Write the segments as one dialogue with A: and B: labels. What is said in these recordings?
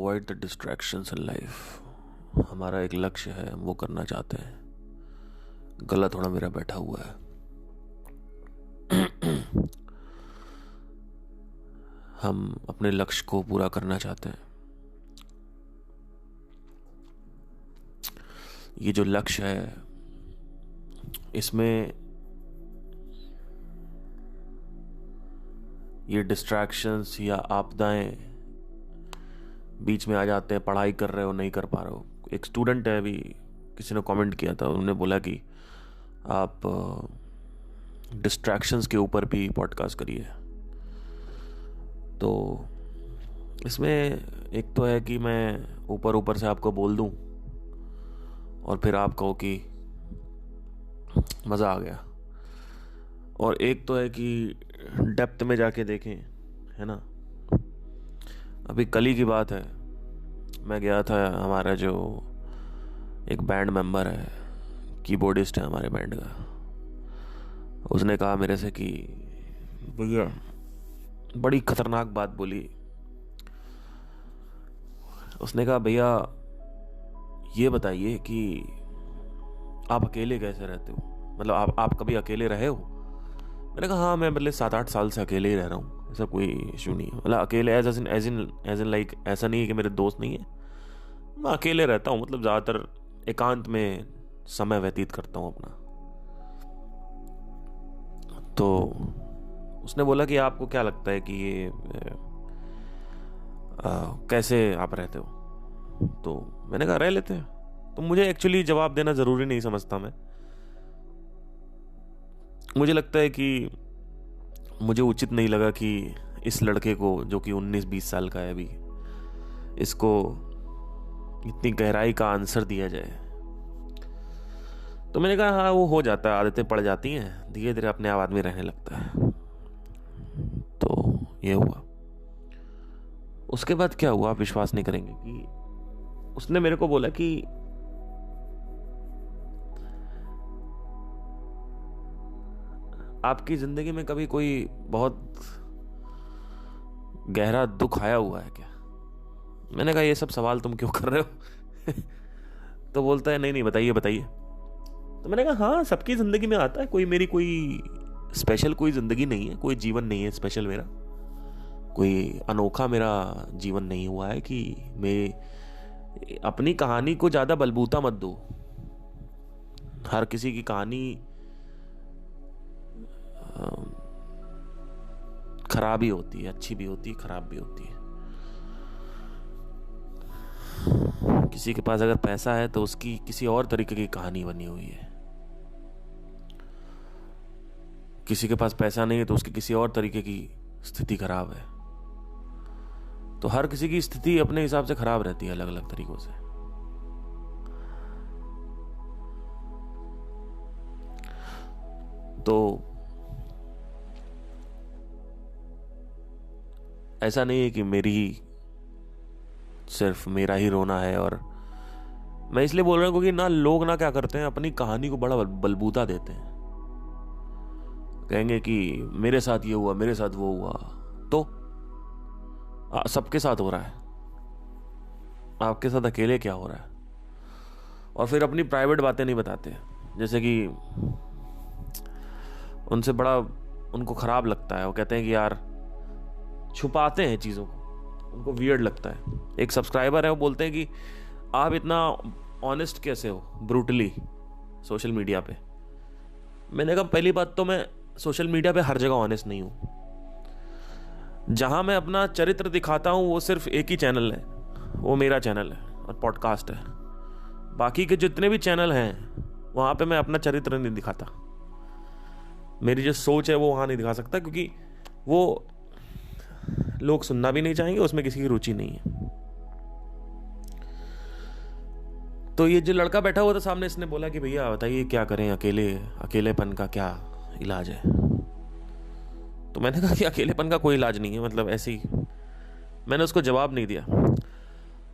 A: Avoid the distractions in life. हमारा एक लक्ष्य है, हम वो करना चाहते हैं। गला थोड़ा मेरा बैठा हुआ है। हम अपने लक्ष्य को पूरा करना चाहते हैं। ये जो लक्ष्य है, इसमें ये डिस्ट्रैक्शंस या आपदाएं बीच में आ जाते हैं। पढ़ाई कर रहे हो, नहीं कर पा रहे हो। एक स्टूडेंट है, अभी किसी ने कमेंट किया था, उन्होंने बोला कि आप डिस्ट्रैक्शंस के ऊपर भी पॉडकास्ट करिए। तो इसमें एक तो है कि मैं ऊपर ऊपर से आपको बोल दूं और फिर आप कहो कि मज़ा आ गया, और एक तो है कि डेप्थ में जाके देखें, है ना। अभी कल ही की बात है, मैं गया था, हमारा जो एक बैंड मेंबर है, कीबोर्डिस्ट है हमारे बैंड का, उसने कहा मेरे से कि भैया, बड़ी खतरनाक बात बोली। उसने कहा भैया ये बताइए कि आप अकेले कैसे रहते हो, मतलब आप कभी अकेले रहे हो। मैंने कहा हाँ, मैं मतलब 7-8 साल से अकेले ही रह रहा हूँ, ऐसा कोई इशू नहीं है। मतलब अकेले एज इन लाइक ऐसा नहीं है कि मेरे दोस्त नहीं है, मैं अकेले रहता हूँ, मतलब ज़्यादातर एकांत में समय व्यतीत करता हूँ अपना। तो उसने बोला कि आपको क्या लगता है कि ये कैसे आप रहते हो। तो मैंने कहा रह लेते हैं। तो मुझे एक्चुअली जवाब देना ज़रूरी नहीं समझता मैं। मुझे लगता है कि मुझे उचित नहीं लगा कि इस लड़के को, जो कि 19-20 साल का है अभी, इसको इतनी गहराई का आंसर दिया जाए। तो मैंने कहा हाँ, वो हो जाता है, आदतें पड़ जाती हैं, धीरे धीरे अपने आप आदमी रहने लगता है। तो ये हुआ। उसके बाद क्या हुआ, आप विश्वास नहीं करेंगे कि उसने मेरे को बोला कि आपकी जिंदगी में कभी कोई बहुत गहरा दुख आया हुआ है क्या। मैंने कहा ये सब सवाल तुम क्यों कर रहे हो। तो बोलता है नहीं बताइए बताइए। तो मैंने कहा हाँ, सबकी जिंदगी में आता है। मेरी कोई स्पेशल कोई जिंदगी नहीं है, कोई जीवन नहीं है स्पेशल मेरा, कोई अनोखा मेरा जीवन नहीं हुआ है कि मैं अपनी कहानी को ज्यादा बलबूता मत दो। हर किसी की कहानी खराब ही होती है, अच्छी भी होती है, खराब भी होती है। किसी के पास अगर पैसा है तो उसकी किसी और तरीके की कहानी बनी हुई है, किसी के पास पैसा नहीं है तो उसकी किसी और तरीके की स्थिति खराब है। तो हर किसी की स्थिति अपने हिसाब से खराब रहती है, अलग अलग तरीकों से। तो ऐसा नहीं है कि सिर्फ मेरा ही रोना है। और मैं इसलिए बोल रहा हूं क्योंकि ना लोग ना क्या करते हैं, अपनी कहानी को बड़ा बलबूता देते हैं। कहेंगे कि मेरे साथ ये हुआ, मेरे साथ वो हुआ। तो सबके साथ हो रहा है, आपके साथ अकेले क्या हो रहा है। और फिर अपनी प्राइवेट बातें नहीं बताते, जैसे कि उनसे बड़ा उनको खराब लगता है। वो कहते हैं कि यार, छुपाते हैं चीज़ों को, उनको वियर्ड लगता है। एक सब्सक्राइबर है, वो बोलते हैं कि आप इतना ऑनेस्ट कैसे हो ब्रूटली सोशल मीडिया पे। मैंने कहा पहली बात तो मैं सोशल मीडिया पे हर जगह ऑनेस्ट नहीं हूं। जहां मैं अपना चरित्र दिखाता हूं वो सिर्फ एक ही चैनल है, वो मेरा चैनल है और पॉडकास्ट है। बाकी के जितने भी चैनल हैं वहां पे मैं अपना चरित्र नहीं दिखाता। मेरी जो सोच है वो वहां नहीं दिखा सकता, क्योंकि वो लोग सुनना भी नहीं चाहेंगे, उसमें किसी की रुचि नहीं है। तो ये जो लड़का बैठा हुआ था सामने, इसने बोला कि भैया बताइए क्या करें, अकेलेपन का क्या इलाज है। तो मैंने कहा कि अकेलेपन का कोई इलाज नहीं है, मतलब ऐसे ही मैंने उसको जवाब नहीं दिया।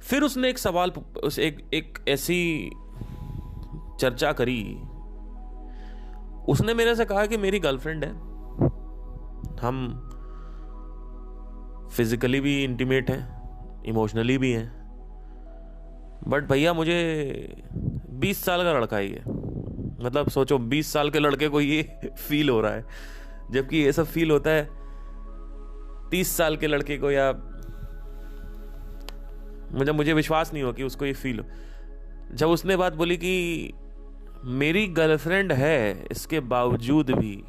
A: फिर उसने एक सवाल, एक ऐसी चर्चा करी। उसने मेरे से कहा कि मेरी गर्लफ्रेंड है, हम फिजिकली भी इंटीमेट हैं, इमोशनली भी हैं, बट भैया मुझे 20 साल का लड़का ही है, मतलब सोचो 20 साल के लड़के को ये फील हो रहा है, जबकि ये सब फील होता है 30 साल के लड़के को, या मुझे विश्वास नहीं हो कि उसको ये फील हो। जब उसने बात बोली कि मेरी गर्लफ्रेंड है इसके बावजूद भी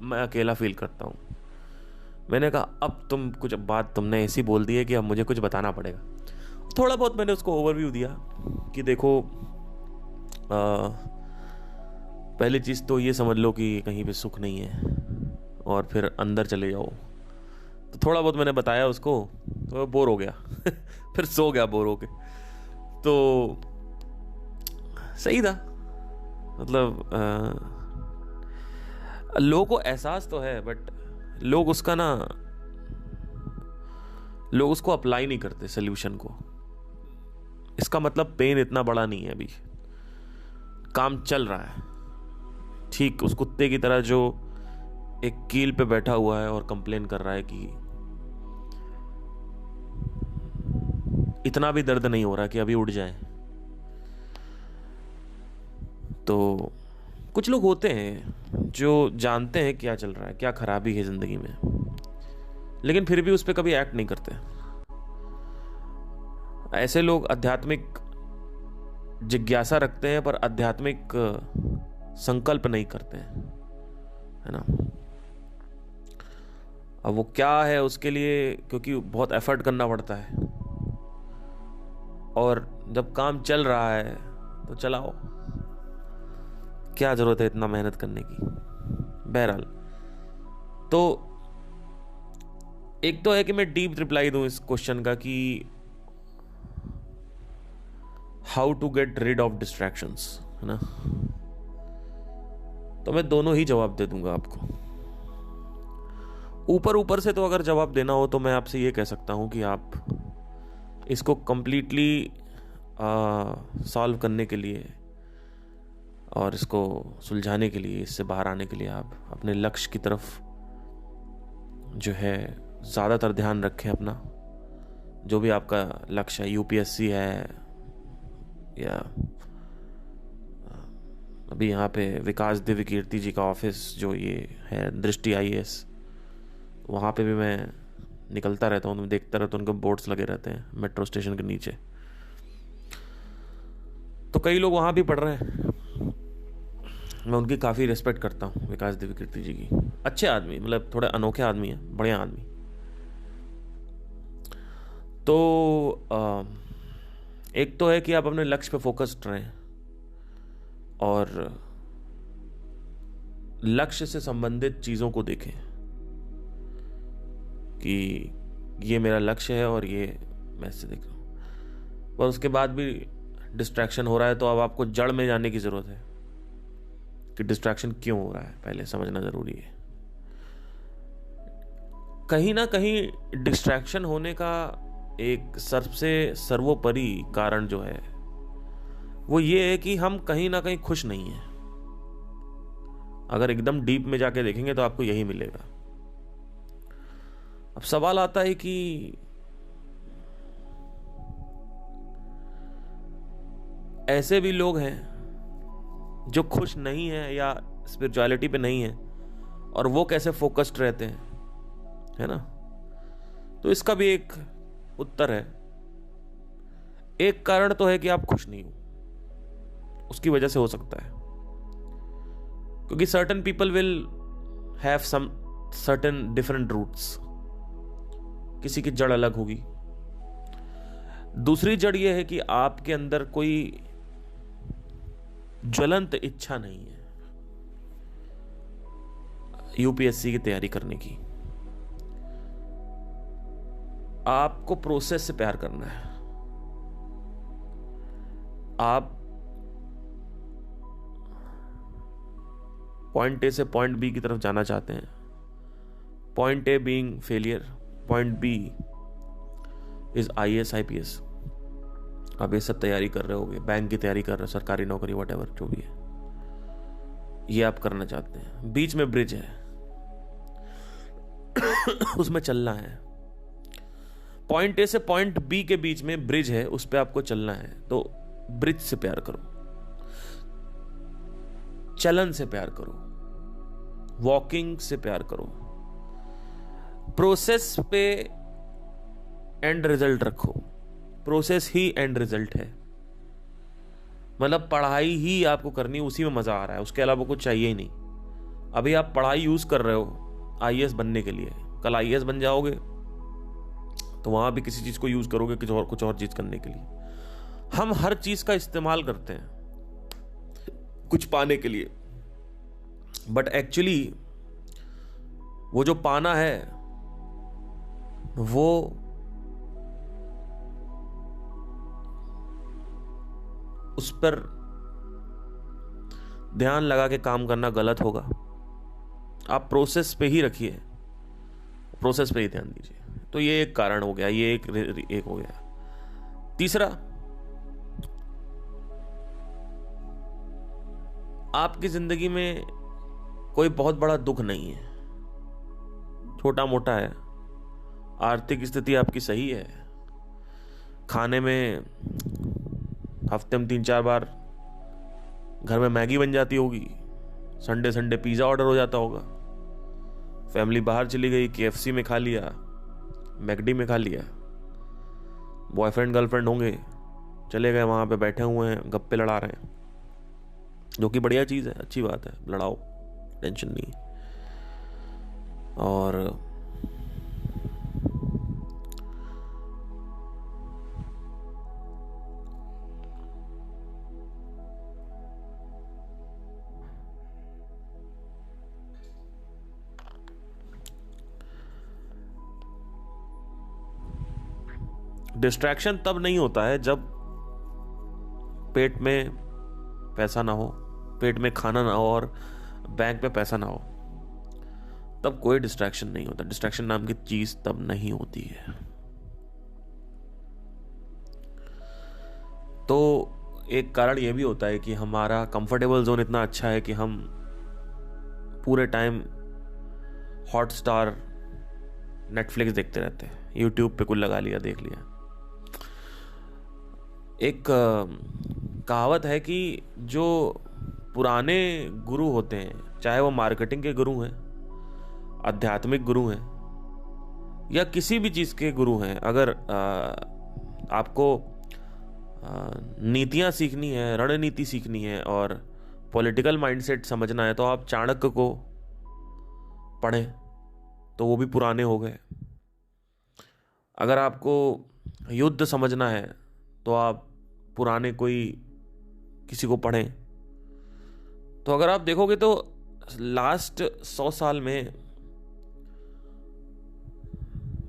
A: मैं अकेला फील करता हूँ, मैंने कहा अब तुम कुछ बात तुमने ऐसी बोल दी है कि अब मुझे कुछ बताना पड़ेगा। थोड़ा बहुत मैंने उसको ओवरव्यू दिया कि देखो पहली चीज़ तो ये समझ लो कि कहीं पे सुख नहीं है, और फिर अंदर चले जाओ। तो थोड़ा बहुत मैंने बताया उसको, तो बोर हो गया फिर सो गया बोर हो के। तो सही था, मतलब लोगों को एहसास तो है, बट लोग उसको अप्लाई नहीं करते सोल्यूशन को। इसका मतलब पेन इतना बड़ा नहीं है, अभी काम चल रहा है ठीक उस कुत्ते की तरह जो एक कील पे बैठा हुआ है और कंप्लेन कर रहा है कि इतना भी दर्द नहीं हो रहा कि अभी उड़ जाए। तो कुछ लोग होते हैं जो जानते हैं क्या चल रहा है, क्या खराबी है जिंदगी में, लेकिन फिर भी उस पर कभी एक्ट नहीं करते। ऐसे लोग आध्यात्मिक जिज्ञासा रखते हैं पर आध्यात्मिक संकल्प नहीं करते हैं, है ना। अब वो क्या है उसके लिए, क्योंकि बहुत एफर्ट करना पड़ता है, और जब काम चल रहा है तो चलाओ, क्या जरूरत है इतना मेहनत करने की। बहरहाल, तो एक तो है कि मैं डीप रिप्लाई दूं इस क्वेश्चन का कि how to get rid of distractions, है ना। तो मैं दोनों ही जवाब दे दूंगा आपको। ऊपर ऊपर से तो अगर जवाब देना हो तो मैं आपसे ये कह सकता हूं कि आप इसको कंप्लीटली सॉल्व करने के लिए और इसको सुलझाने के लिए, इससे बाहर आने के लिए आप अपने लक्ष्य की तरफ जो है ज़्यादातर ध्यान रखें अपना। जो भी आपका लक्ष्य है, यूपीएससी है या अभी यहाँ पे विकास दिव्य कीर्ति जी का ऑफिस जो ये है दृष्टि IAS, वहाँ पे भी मैं निकलता रहता हूँ, देखता रहता हूँ, उनके बोर्ड्स लगे रहते हैं मेट्रो स्टेशन के नीचे। तो कई लोग वहाँ भी पढ़ रहे हैं, मैं उनकी काफ़ी रिस्पेक्ट करता हूँ, विकास दिव्य कीर्ति जी की। अच्छे आदमी, मतलब थोड़े अनोखे आदमी हैं, बढ़िया आदमी। तो एक तो है कि आप अपने लक्ष्य पे फोकस्ड रहें और लक्ष्य से संबंधित चीज़ों को देखें कि ये मेरा लक्ष्य है और ये मैं इससे देख रहा हूँ। पर उसके बाद भी डिस्ट्रैक्शन हो रहा है तो अब आपको जड़ में जाने की ज़रूरत है कि डिस्ट्रैक्शन क्यों हो रहा है, पहले समझना ज़रूरी है। कहीं ना कहीं डिस्ट्रैक्शन होने का एक सबसे सर्वोपरि कारण जो है वो ये है कि हम कहीं ना कहीं खुश नहीं हैं। अगर एकदम डीप में जाके देखेंगे तो आपको यही मिलेगा। अब सवाल आता है कि ऐसे भी लोग हैं जो खुश नहीं है या स्पिरिचुअलिटी पे नहीं है और वो कैसे फोकस्ड रहते हैं, है ना। तो इसका भी एक उत्तर है। एक कारण तो है कि आप खुश नहीं हो, उसकी वजह से हो सकता है क्योंकि certain people will have some certain different roots, किसी की जड़ अलग होगी। दूसरी जड़ यह है कि आपके अंदर कोई ज्वलंत इच्छा नहीं है यूपीएससी की तैयारी करने की। आपको प्रोसेस से प्यार करना है। आप पॉइंट ए से पॉइंट बी की तरफ जाना चाहते हैं, point A being failure, point B is IAS IPS। आप ये सब तैयारी कर रहे होगे, बैंक की तैयारी कर रहे हो, सरकारी नौकरी, व्हाटएवर जो भी है, ये आप करना चाहते हैं। बीच में ब्रिज है उसमें चलना है। पॉइंट ए से पॉइंट बी के बीच में ब्रिज है, उस पर आपको चलना है, तो ब्रिज से प्यार करो, चलन से प्यार करो, वॉकिंग से प्यार करो, प्रोसेस पे एंड रिजल्ट रखो। प्रोसेस ही एंड रिजल्ट है, मतलब पढ़ाई ही आपको करनी है, उसी में मजा आ रहा है, उसके अलावा कुछ चाहिए ही नहीं। अभी आप पढ़ाई यूज कर रहे हो आईएएस बनने के लिए, कल आईएएस बन जाओगे तो वहां भी किसी चीज को यूज करोगे कुछ और चीज करने के लिए। हम हर चीज का इस्तेमाल करते हैं कुछ पाने के लिए, बट एक्चुअली वो जो पाना है वो उस पर ध्यान लगा के काम करना गलत होगा। आप प्रोसेस पे ही रखिए, प्रोसेस पे ही ध्यान दीजिए। तो ये एक कारण हो गया, ये एक हो गया। तीसरा, आपकी जिंदगी में कोई बहुत बड़ा दुख नहीं है, छोटा मोटा है। आर्थिक स्थिति आपकी सही है, खाने में हफ्ते में 3-4 बार घर में मैगी बन जाती होगी, संडे पिज़्ज़ा ऑर्डर हो जाता होगा, फैमिली बाहर चली गई, KFC में खा लिया, मैकडी में खा लिया, बॉयफ्रेंड गर्लफ्रेंड होंगे, चले गए वहाँ पे, बैठे हुए हैं, गप्पे लड़ा रहे हैं, जो कि बढ़िया चीज़ है, अच्छी बात है, लड़ाओ, टेंशन नहीं। और डिस्ट्रैक्शन तब नहीं होता है जब पेट में पैसा ना हो, पेट में खाना ना हो और बैंक पे पैसा ना हो, तब कोई डिस्ट्रैक्शन नहीं होता। डिस्ट्रैक्शन नाम की चीज तब नहीं होती है। तो एक कारण यह भी होता है कि हमारा कंफर्टेबल जोन इतना अच्छा है कि हम पूरे टाइम हॉटस्टार, नेटफ्लिक्स देखते रहते हैं, यूट्यूब पे कुछ लगा लिया, देख लिया। एक कहावत है कि जो पुराने गुरु होते हैं, चाहे वो मार्केटिंग के गुरु हैं, आध्यात्मिक गुरु हैं, या किसी भी चीज़ के गुरु हैं, अगर आपको नीतियाँ सीखनी है, रणनीति सीखनी है और पॉलिटिकल माइंडसेट समझना है, तो आप चाणक्य को पढ़ें, तो वो भी पुराने हो गए। अगर आपको युद्ध समझना है तो आप पुराने कोई किसी को पढ़ें। तो अगर आप देखोगे तो लास्ट 100 साल में,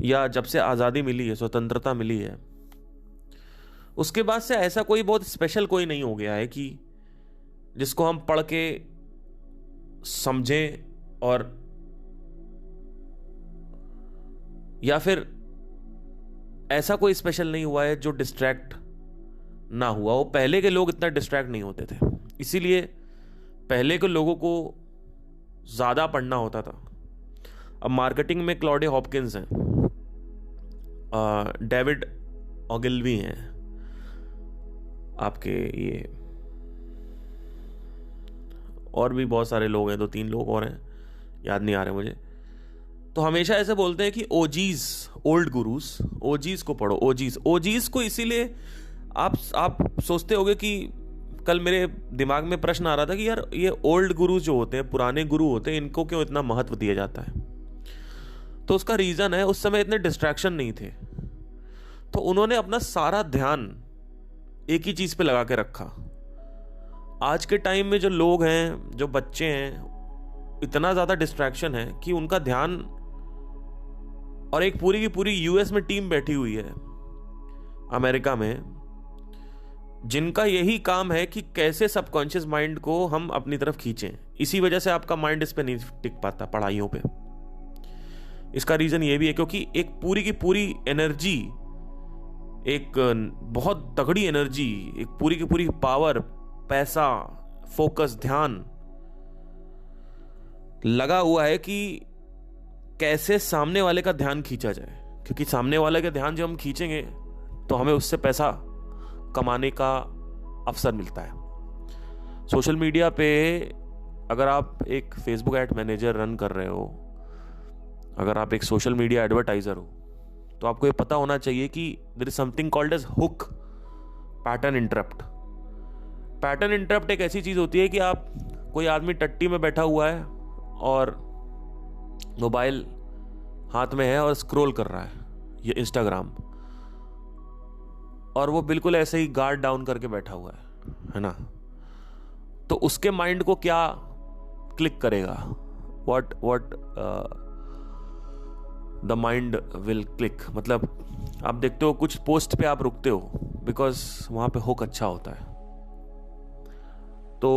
A: या जब से आज़ादी मिली है, स्वतंत्रता मिली है, उसके बाद से ऐसा कोई बहुत स्पेशल कोई नहीं हो गया है कि जिसको हम पढ़ के समझें, और या फिर ऐसा कोई स्पेशल नहीं हुआ है जो डिस्ट्रैक्ट ना हुआ हो। पहले के लोग इतना डिस्ट्रैक्ट नहीं होते थे, इसीलिए पहले के लोगों को ज़्यादा पढ़ना होता था। अब मार्केटिंग में क्लॉडे हॉपकिंस हैं, डेविड ओगिलवी हैं, आपके ये और भी बहुत सारे लोग हैं, 2-3 लोग और हैं, याद नहीं आ रहे मुझे। तो हमेशा ऐसे बोलते हैं कि ओजीज, ओल्ड गुरुज, ओजीज को पढ़ो। ओजीज को इसीलिए आप सोचते होगे कि कल मेरे दिमाग में प्रश्न आ रहा था कि यार ये ओल्ड गुरुज जो होते हैं, पुराने गुरु होते हैं, इनको क्यों इतना महत्व दिया जाता है? तो उसका रीजन है, उस समय इतने डिस्ट्रैक्शन नहीं थे, तो उन्होंने अपना सारा ध्यान एक ही चीज पे लगा के रखा। आज के टाइम में जो लोग हैं, जो बच्चे हैं, इतना ज्यादा डिस्ट्रैक्शन है कि उनका ध्यान, और एक पूरी की पूरी यूएस में टीम बैठी हुई है, अमेरिका में, जिनका यही काम है कि कैसे सबकॉन्शियस माइंड को हम अपनी तरफ खींचें। इसी वजह से आपका माइंड इस पे नहीं टिक पाता पढ़ाइयों पे। इसका रीजन ये भी है क्योंकि एक पूरी की पूरी एनर्जी, एक बहुत तगड़ी एनर्जी, एक पूरी की पूरी पावर, पैसा, फोकस, ध्यान लगा हुआ है कि कैसे सामने वाले का ध्यान खींचा जाए, क्योंकि सामने वाले का ध्यान जब हम खींचेंगे तो हमें उससे पैसा कमाने का अवसर मिलता है। सोशल मीडिया पे अगर आप एक फेसबुक एड मैनेजर रन कर रहे हो, अगर आप एक सोशल मीडिया एडवर्टाइजर हो, तो आपको ये पता होना चाहिए कि there is something called as hook, pattern interrupt. Pattern interrupt एक ऐसी चीज होती है कि आप, कोई आदमी टट्टी में बैठा हुआ है और मोबाइल हाथ में है और स्क्रॉल कर रहा है ये इंस्टाग्राम, और वो बिल्कुल ऐसे ही गार्ड डाउन करके बैठा हुआ है ना, तो उसके माइंड को क्या क्लिक करेगा, what the mind will click. मतलब आप देखते हो कुछ पोस्ट पे आप रुकते हो बिकॉज वहां पे हुक अच्छा होता है। तो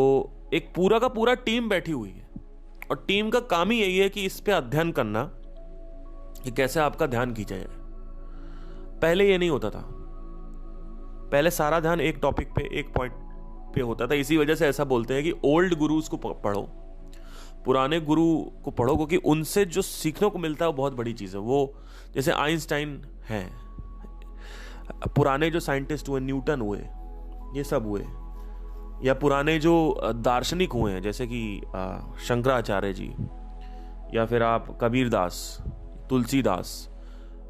A: एक पूरा का पूरा टीम बैठी हुई है और टीम का काम ही यही है कि इस पे अध्ययन करना कि कैसे आपका ध्यान खींचा जाए। पहले ये नहीं होता था, पहले सारा ध्यान एक टॉपिक पे, एक पॉइंट पे होता था। इसी वजह से ऐसा बोलते हैं कि ओल्ड गुरुज को पढ़ो, पुराने गुरु को पढ़ो, क्योंकि उनसे जो सीखने को मिलता है वो बहुत बड़ी चीज है। वो जैसे आइंस्टाइन हैं, पुराने जो साइंटिस्ट हुए, न्यूटन हुए, ये सब हुए, या पुराने जो दार्शनिक हुए हैं जैसे कि शंकराचार्य जी, या फिर आप कबीर दास, तुलसीदास,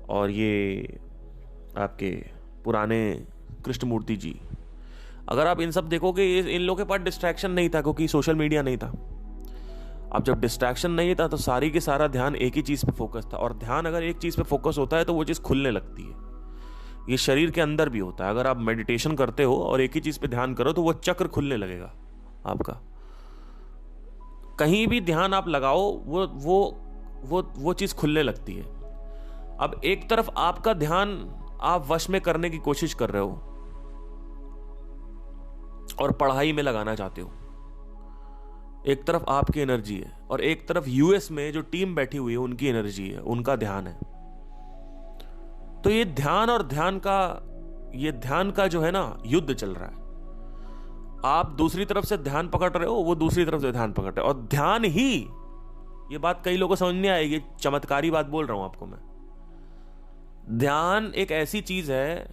A: और ये आपके पुराने कृष्णमूर्ति जी। अगर आप इन सब देखोगे, इन लोगों के पास डिस्ट्रैक्शन नहीं था क्योंकि सोशल मीडिया नहीं था। अब जब डिस्ट्रैक्शन नहीं था तो सारी के सारा ध्यान एक ही चीज पे फोकस था, और ध्यान अगर एक चीज पे फोकस होता है तो वो चीज खुलने लगती है। ये शरीर के अंदर भी होता है। अगर आप मेडिटेशन करते हो और एक ही चीज पे ध्यान करो तो वो चक्र खुलने लगेगा आपका। कहीं भी ध्यान आप लगाओ वो चीज खुलने लगती है। अब एक तरफ आपका ध्यान आप वश में करने की कोशिश कर रहे हो और पढ़ाई में लगाना चाहते हो, एक तरफ आपकी एनर्जी है और एक तरफ यूएस में जो टीम बैठी हुई है उनकी एनर्जी है, उनका ध्यान है। तो ये ध्यान और ध्यान का जो है ना युद्ध चल रहा है। आप दूसरी तरफ से ध्यान पकड़ रहे हो, वो दूसरी तरफ से ध्यान पकड़ रहे हो, और ध्यान ही, ये बात कई लोगों को समझ नहीं आएगी, चमत्कारी बात बोल रहा हूं आपको मैं। ध्यान एक ऐसी चीज है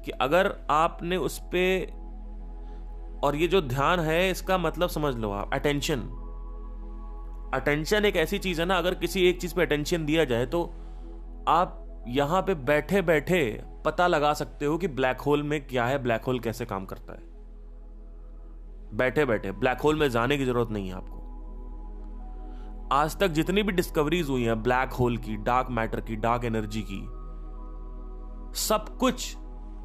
A: कि अगर आपने उस पे, और ये जो ध्यान है इसका मतलब समझ लो आप, अटेंशन एक ऐसी चीज है ना, अगर किसी एक चीज पे अटेंशन दिया जाए तो आप यहां पे बैठे बैठे पता लगा सकते हो कि ब्लैक होल में क्या है, ब्लैक होल कैसे काम करता है। बैठे बैठे ब्लैक होल में जाने की जरूरत नहीं है आपको। आज तक जितनी भी डिस्कवरीज हुई हैं ब्लैक होल की, डार्क मैटर की, डार्क एनर्जी की, सब कुछ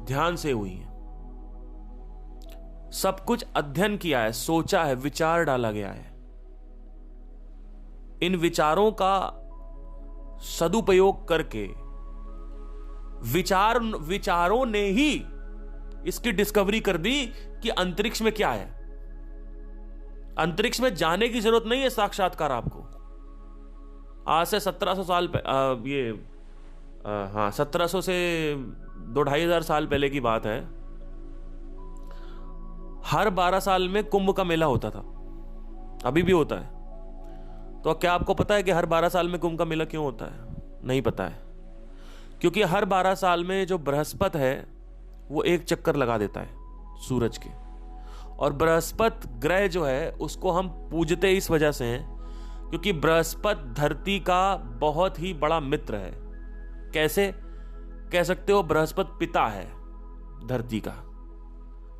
A: ध्यान से हुई है। सब कुछ अध्ययन किया है, सोचा है, विचार डाला गया है। इन विचारों का सदुपयोग करके विचारों ने ही इसकी डिस्कवरी कर दी कि अंतरिक्ष में क्या है। अंतरिक्ष में जाने की जरूरत नहीं है साक्षात्कार आपको। आज से 1700 साल 1700 से 2-2,500 साल पहले की बात है। हर 12 साल में कुंभ का मेला होता था, अभी भी होता है। तो क्या आपको पता है कि हर 12 साल में कुंभ का मेला क्यों होता है? नहीं पता है। क्योंकि हर 12 साल में जो बृहस्पति है वो एक चक्कर लगा देता है सूरज के, और बृहस्पति ग्रह जो है उसको हम पूजते इस वजह से हैं क्योंकि बृहस्पति धरती का बहुत ही बड़ा मित्र है। कैसे कह सकते हो? बृहस्पति पिता है धरती का।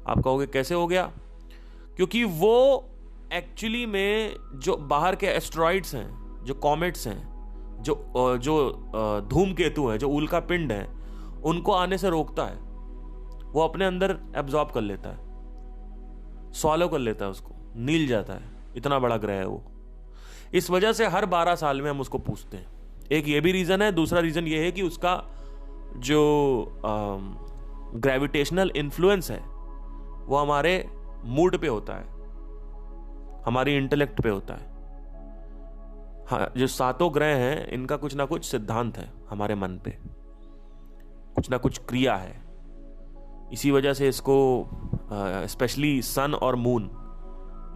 A: आप कहोगे कैसे हो गया? क्योंकि वो एक्चुअली में जो बाहर के एस्ट्रॉइड्स हैं, जो कॉमेट्स हैं, जो धूमकेतु हैं, जो उल्का पिंड हैं, उनको आने से रोकता है। वो अपने अंदर एब्जॉर्ब कर लेता है, स्वॉलो कर लेता है, उसको नील जाता है। इतना बड़ा ग्रह है वो। इस वजह से हर 12 साल में हम उसको पूछते हैं। एक ये भी रीजन है। दूसरा रीजन ये है कि उसका जो ग्रेविटेशनल इन्फ्लुएंस है वो हमारे मूड पे होता है, हमारी इंटेलेक्ट पे होता है। हाँ, जो 7 ग्रह हैं इनका कुछ ना कुछ सिद्धांत है हमारे मन पे, कुछ ना कुछ क्रिया है। इसी वजह से इसको स्पेशली सन और मून,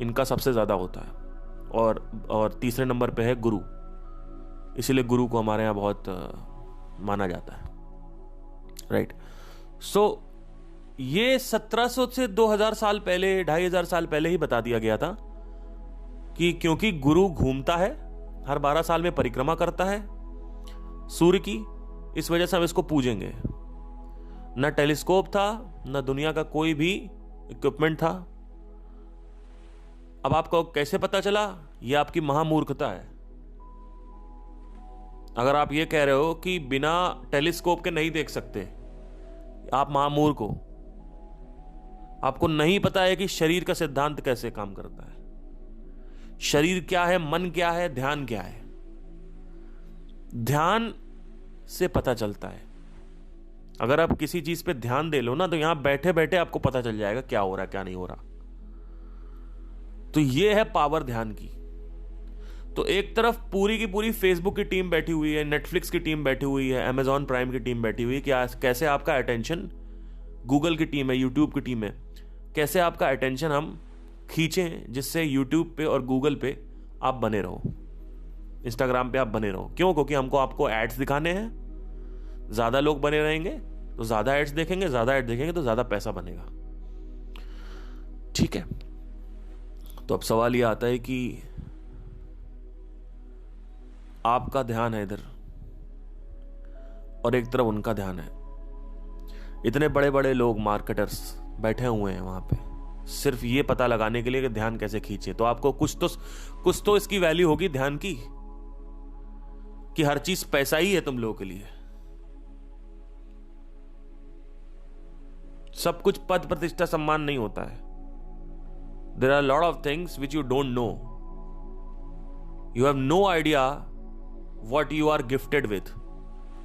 A: इनका सबसे ज्यादा होता है। और तीसरे नंबर पे है गुरु। इसीलिए गुरु को हमारे यहाँ बहुत माना जाता है, राइट। सो ये 1700 से 2000 साल पहले, 2500 साल पहले ही बता दिया गया था कि क्योंकि गुरु घूमता है, हर 12 साल में परिक्रमा करता है सूर्य की, इस वजह से हम इसको पूजेंगे। न टेलीस्कोप था, न दुनिया का कोई भी इक्विपमेंट था। अब आपको कैसे पता चला? यह आपकी महामूर्खता है। अगर आप ये कह रहे हो कि बिना टेलीस्कोप के नहीं देख सकते, आप महामूर्ख हो। आपको नहीं पता है कि शरीर का सिद्धांत कैसे काम करता है, शरीर क्या है, मन क्या है, ध्यान क्या है। ध्यान से पता चलता है। अगर आप किसी चीज पे ध्यान दे लो ना, तो यहां बैठे बैठे आपको पता चल जाएगा क्या हो रहा है, क्या नहीं हो रहा। तो ये है पावर ध्यान की। तो एक तरफ पूरी की पूरी फेसबुक की टीम बैठी हुई है, नेटफ्लिक्स की टीम बैठी हुई है, अमेजॉन प्राइम की टीम बैठी हुई है कि कैसे आपका अटेंशन, गूगल की टीम है, यूट्यूब की टीम है, कैसे आपका अटेंशन हम खींचें जिससे यूट्यूब पे और गूगल पे आप बने रहो, इंस्टाग्राम पे आप बने रहो। क्यों? क्योंकि हमको आपको एड्स दिखाने हैं। ज्यादा लोग बने रहेंगे तो ज्यादा एड्स देखेंगे, ज्यादा एड देखेंगे तो ज्यादा पैसा बनेगा। ठीक है, तो अब सवाल यह आता है कि आपका ध्यान है इधर और एक तरफ उनका ध्यान है। इतने बड़े बड़े लोग, मार्केटर्स बैठे हुए हैं वहां पे सिर्फ ये पता लगाने के लिए कि ध्यान कैसे खींचे। तो आपको कुछ तो इसकी वैल्यू होगी ध्यान की, कि हर चीज पैसा ही है तुम लोगों के लिए। सब कुछ पद, प्रतिष्ठा, सम्मान नहीं होता है। There are lot of things which you don't know. You have no idea what you are gifted with.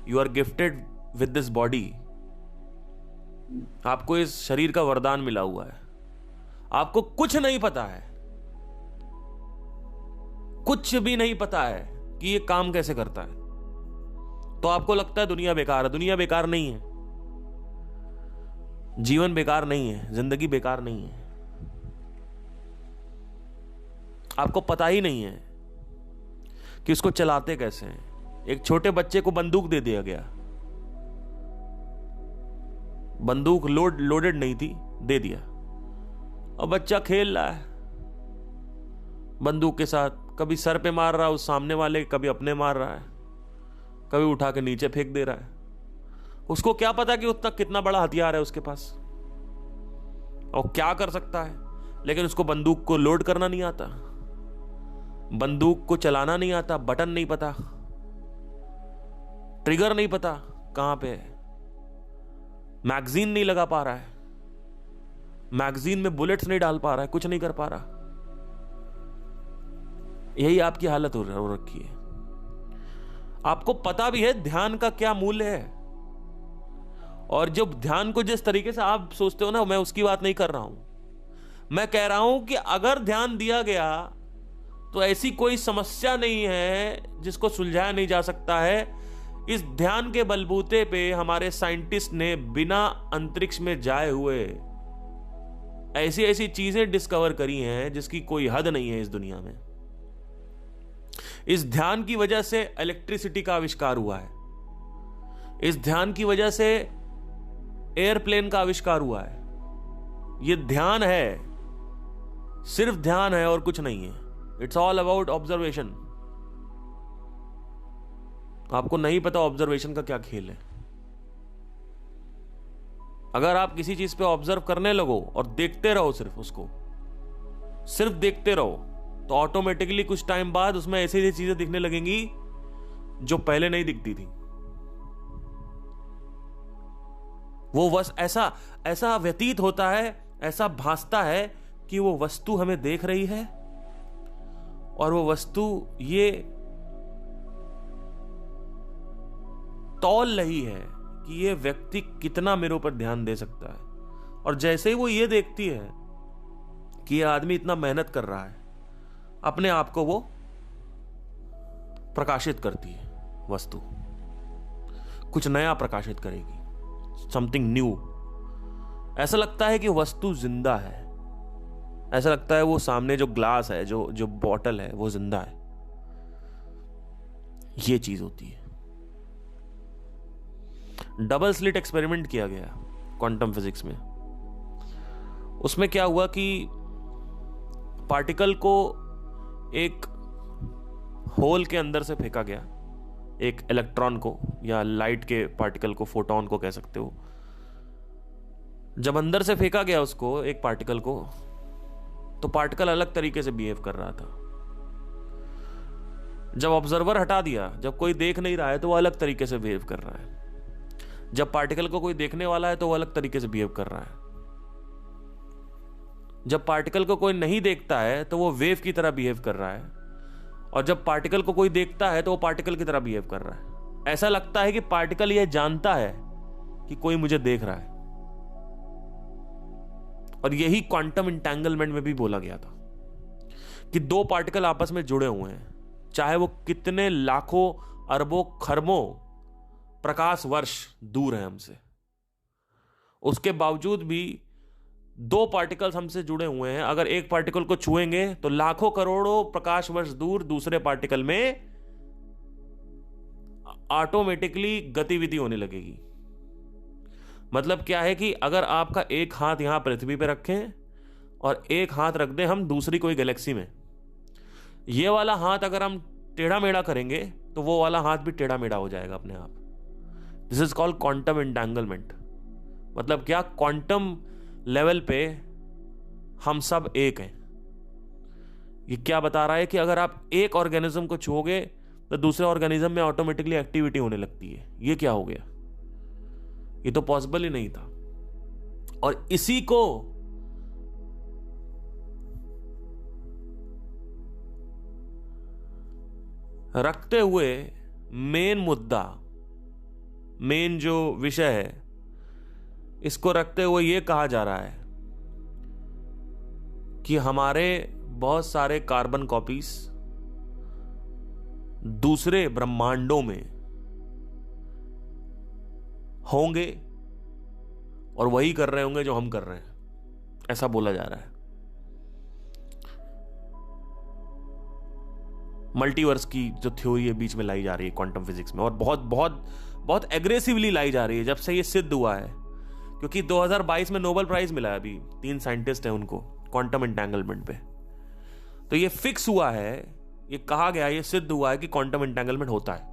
A: You are gifted with this body. आपको इस शरीर का वरदान मिला हुआ है। आपको कुछ नहीं पता है, कुछ भी नहीं पता है कि ये काम कैसे करता है। तो आपको लगता है दुनिया बेकार है। दुनिया बेकार नहीं है, जीवन बेकार नहीं है, जिंदगी बेकार नहीं है। आपको पता ही नहीं है कि उसको चलाते कैसे हैं। एक छोटे बच्चे को बंदूक दे दिया गया, बंदूक लोडेड नहीं थी, दे दिया, और बच्चा खेल रहा है बंदूक के साथ। कभी सर पे मार रहा है उस सामने वाले, कभी अपने मार रहा है, कभी उठा के नीचे फेंक दे रहा है। उसको क्या पता कि उतना कितना बड़ा हथियार है उसके पास और क्या कर सकता है। लेकिन उसको बंदूक को लोड करना नहीं आता, बंदूक को चलाना नहीं आता, बटन नहीं पता, ट्रिगर नहीं पता कहां पे है, मैगजीन नहीं लगा पा रहा है, मैगजीन में बुलेट्स नहीं डाल पा रहा है, कुछ नहीं कर पा रहा। यही आपकी हालत हो रखी है। आपको पता भी है ध्यान का क्या मूल्य है, और जब ध्यान को जिस तरीके से आप सोचते हो ना, मैं उसकी बात नहीं कर रहा हूं। मैं कह रहा हूं कि अगर ध्यान दिया गया तो ऐसी कोई समस्या नहीं है जिसको सुलझाया नहीं जा सकता है। इस ध्यान के बलबूते पे हमारे साइंटिस्ट ने बिना अंतरिक्ष में जाए हुए ऐसी ऐसी चीजें डिस्कवर करी हैं जिसकी कोई हद नहीं है इस दुनिया में। इस ध्यान की वजह से इलेक्ट्रिसिटी का आविष्कार हुआ है, इस ध्यान की वजह से एयरप्लेन का आविष्कार हुआ है। यह ध्यान है, सिर्फ ध्यान है और कुछ नहीं है। It's all about observation. आपको नहीं पता ऑब्जर्वेशन का क्या खेल है। अगर आप किसी चीज पे ऑब्जर्व करने लगो और देखते रहो, सिर्फ उसको सिर्फ देखते रहो, तो ऑटोमेटिकली कुछ टाइम बाद उसमें ऐसी ऐसी चीजें दिखने लगेंगी जो पहले नहीं दिखती थी। वो बस ऐसा व्यतीत होता है, ऐसा भासता है कि वो वस्तु हमें देख रही है, और वो वस्तु ये तौल रही है कि ये व्यक्ति कितना मेरे ऊपर ध्यान दे सकता है। और जैसे ही वो ये देखती है कि ये आदमी इतना मेहनत कर रहा है, अपने आप को वो प्रकाशित करती है। वस्तु कुछ नया प्रकाशित करेगी, समथिंग न्यू। ऐसा लगता है कि वस्तु जिंदा है, ऐसा लगता है वो सामने जो ग्लास है, जो बॉटल है, वो जिंदा है। ये चीज होती है। डबल स्लिट एक्सपेरिमेंट किया गया क्वांटम फिजिक्स में। उसमें क्या हुआ कि पार्टिकल को एक होल के अंदर से फेंका गया, एक इलेक्ट्रॉन को, या लाइट के पार्टिकल को, फोटॉन को कह सकते हो। जब अंदर से फेंका गया उसको, एक पार्टिकल को, तो पार्टिकल अलग तरीके से बिहेव कर रहा था। जब ऑब्जर्वर हटा दिया, जब कोई देख नहीं रहा है, तो वो अलग तरीके से बिहेव कर रहा है। जब पार्टिकल को कोई देखने वाला है तो वो अलग तरीके से बिहेव कर रहा है। जब पार्टिकल को कोई नहीं देखता है तो वो वेव की तरह बिहेव कर रहा है, और जब पार्टिकल को कोई देखता है तो वो पार्टिकल की तरह बिहेव कर रहा है। ऐसा लगता है कि पार्टिकल यह जानता है कि कोई मुझे देख रहा है। और यही क्वांटम इंटैंगलमेंट में भी बोला गया था कि दो पार्टिकल आपस में जुड़े हुए हैं, चाहे वो कितने लाखों अरबों खरबों प्रकाश वर्ष दूर है हमसे, उसके बावजूद भी दो पार्टिकल्स हमसे जुड़े हुए हैं। अगर एक पार्टिकल को छुएंगे तो लाखों करोड़ों प्रकाश वर्ष दूर दूसरे पार्टिकल में ऑटोमेटिकली गतिविधि होने लगेगी। मतलब क्या है कि अगर आपका एक हाथ यहां पृथ्वी पे रखें और एक हाथ रख दें हम दूसरी कोई गैलेक्सी में, ये वाला हाथ अगर हम टेढ़ा मेढ़ा करेंगे तो वो वाला हाथ भी टेढ़ा मेढ़ा हो जाएगा अपने आप। This is called quantum entanglement. मतलब क्या, क्वांटम लेवल पे हम सब एक हैं। ये क्या बता रहा है कि अगर आप एक ऑर्गेनिज्म को छूओगे तो दूसरे ऑर्गेनिज्म में ऑटोमेटिकली एक्टिविटी होने लगती है। ये क्या हो गया? ये तो पॉसिबल ही नहीं था। और इसी को रखते हुए मेन मुद्दा, मेन जो विषय है, इसको रखते हुए यह कहा जा रहा है कि हमारे बहुत सारे कार्बन कॉपीज दूसरे ब्रह्मांडों में होंगे और वही कर रहे होंगे जो हम कर रहे हैं, ऐसा बोला जा रहा है। मल्टीवर्स की जो थ्योरी है बीच में लाई जा रही है क्वांटम फिजिक्स में, और बहुत बहुत बहुत एग्रेसिवली लाई जा रही है जब से ये सिद्ध हुआ है। क्योंकि 2022 में नोबेल प्राइज मिला है, अभी 3 साइंटिस्ट हैं उनको क्वांटम एंटेंगलमेंट पे। तो ये फिक्स हुआ है, ये कहा गया, ये सिद्ध हुआ है कि क्वांटम एंटेंगलमेंट होता है।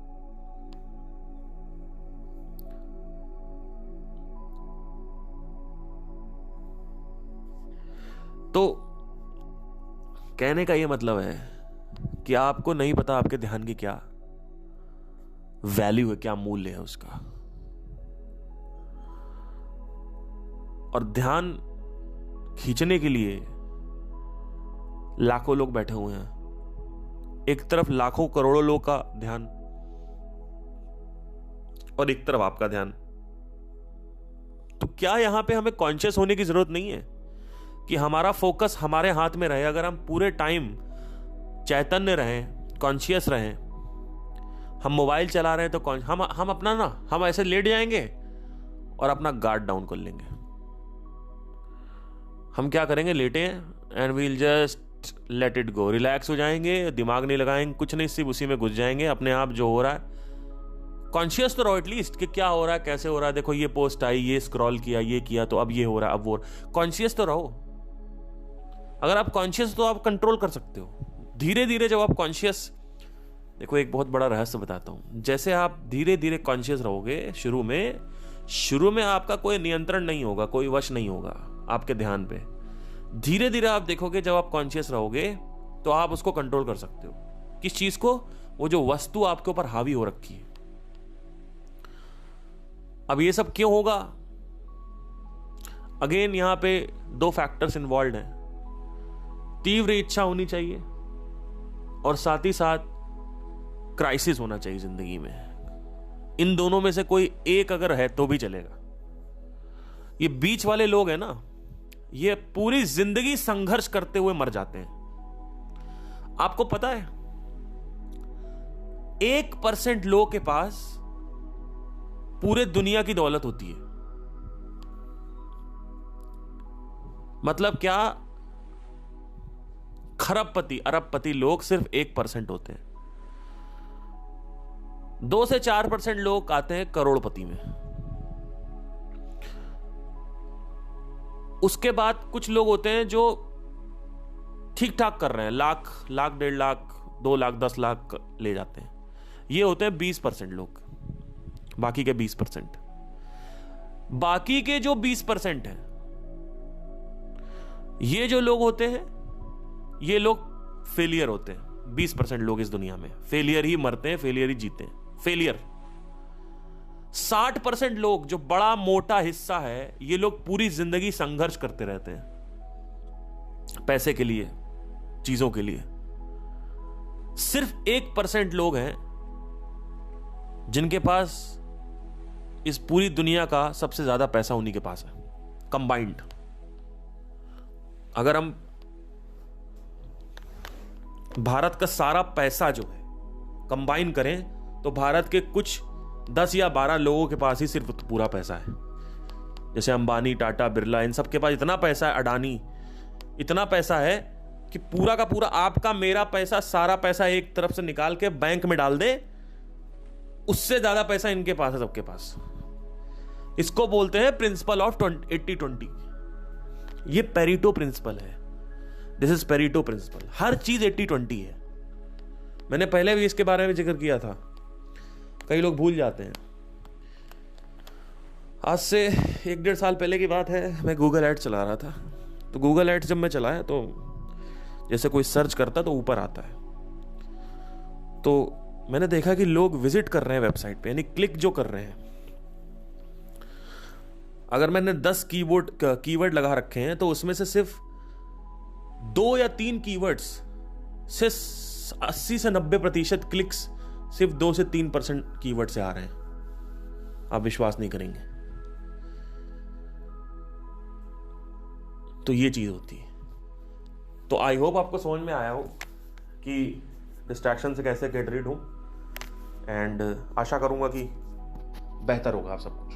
A: तो कहने का ये मतलब है कि आपको नहीं पता आपके ध्यान की क्या वैल्यू है, क्या मूल्य है उसका। और ध्यान खींचने के लिए लाखों लोग बैठे हुए हैं। एक तरफ लाखों करोड़ों लोग का ध्यान और एक तरफ आपका ध्यान। तो क्या यहां पे हमें कॉन्शियस होने की जरूरत नहीं है कि हमारा फोकस हमारे हाथ में रहे? अगर हम पूरे टाइम चैतन्य रहें, कॉन्शियस रहें, हम मोबाइल चला रहे हैं तो हम अपना ना, हम ऐसे लेट जाएंगे और अपना गार्ड डाउन कर लेंगे। हम क्या करेंगे? लेटे हैं and we'll just let it go, relax हो जाएंगे, दिमाग नहीं लगाएंगे, कुछ नहीं, सिर्फ उसी में घुस जाएंगे। अपने आप जो हो रहा है कॉन्शियस तो रहो एटलीस्ट कि क्या हो रहा है, कैसे हो रहा है। देखो ये पोस्ट आई, ये स्क्रॉल किया, ये किया, तो अब ये हो रहा है, अब वो। कॉन्शियस तो रहो। अगर आप कॉन्शियस तो आप कंट्रोल कर सकते हो। धीरे धीरे जब आप कॉन्शियस, देखो एक बहुत बड़ा रहस्य बताता हूं, जैसे आप धीरे धीरे कॉन्शियस रहोगे, शुरू में आपका कोई नियंत्रण नहीं होगा, कोई वश नहीं होगा आपके ध्यान पे। धीरे धीरे आप देखोगे जब आप कॉन्शियस रहोगे तो आप उसको कंट्रोल कर सकते हो। किस चीज को? वो जो वस्तु आपके ऊपर हावी हो रखी है। अब ये सब क्यों होगा? अगेन यहां पे 2 फैक्टर्स इन्वॉल्व हैं। तीव्र इच्छा होनी चाहिए और साथ ही साथ क्राइसिस होना चाहिए जिंदगी में। इन दोनों में से कोई एक अगर है तो भी चलेगा। ये बीच वाले लोग हैं ना, ये पूरी जिंदगी संघर्ष करते हुए मर जाते हैं। आपको पता है 1% लोग के पास पूरे दुनिया की दौलत होती है। मतलब क्या? खरबपति, अरबपति लोग सिर्फ 1% होते हैं। 2 से 4% लोग आते हैं करोड़पति में। उसके बाद कुछ लोग होते हैं जो ठीक ठाक कर रहे हैं, लाख, 1.5 लाख, 2 लाख, 10 लाख ले जाते हैं। ये होते हैं 20% लोग, बाकी के 20%। बाकी के जो 20% हैं, ये जो लोग होते हैं, ये लोग फेलियर होते हैं। 20% लोग इस दुनिया में फेलियर ही मरते हैं, फेलियर ही जीते हैं, फेलियर। 60% लोग, जो बड़ा मोटा हिस्सा है, ये लोग पूरी जिंदगी संघर्ष करते रहते हैं पैसे के लिए, चीजों के लिए। सिर्फ 1% लोग हैं जिनके पास इस पूरी दुनिया का सबसे ज्यादा पैसा उन्हीं के पास है, कंबाइंड। अगर हम भारत का सारा पैसा जो है कंबाइन करें, तो भारत के कुछ 10 या 12 लोगों के पास ही सिर्फ पूरा पैसा है। जैसे अंबानी, टाटा, बिरला, इन सब के पास इतना पैसा है, अडानी, इतना पैसा है कि पूरा का पूरा आपका मेरा पैसा, सारा पैसा एक तरफ से निकाल के बैंक में डाल दे, उससे ज्यादा पैसा इनके पास है, सबके पास। इसको बोलते हैं प्रिंसिपल ऑफ 80-20। ये पेरेटो प्रिंसिपल है। This is Pareto principle. हर चीज 80-20 है। मैंने पहले भी इसके बारे में जिक्र किया था, कई लोग भूल जाते हैं। आज से 1-1.5 साल पहले की बात है, मैं गूगल एड्स चला रहा था। तो गूगल एड्स जब मैं चलाया, तो जैसे कोई सर्च करता तो ऊपर आता है। तो मैंने देखा कि लोग विजिट कर रहे हैं वेबसाइट पे, यानी क्लिक जो कर रहे हैं। अगर मैंने 10 कीवर्ड लगा रखे हैं, तो उसमें से सिर्फ 2 या 3 कीवर्ड्स से 80 से 90% क्लिक्स सिर्फ 2 से 3% कीवर्ड से आ रहे हैं। आप विश्वास नहीं करेंगे। तो ये चीज होती है। तो आई होप आपको समझ में आया हो कि डिस्ट्रैक्शन से कैसे गेट रीड हूं, एंड आशा करूंगा कि बेहतर होगा आप सब कुछ।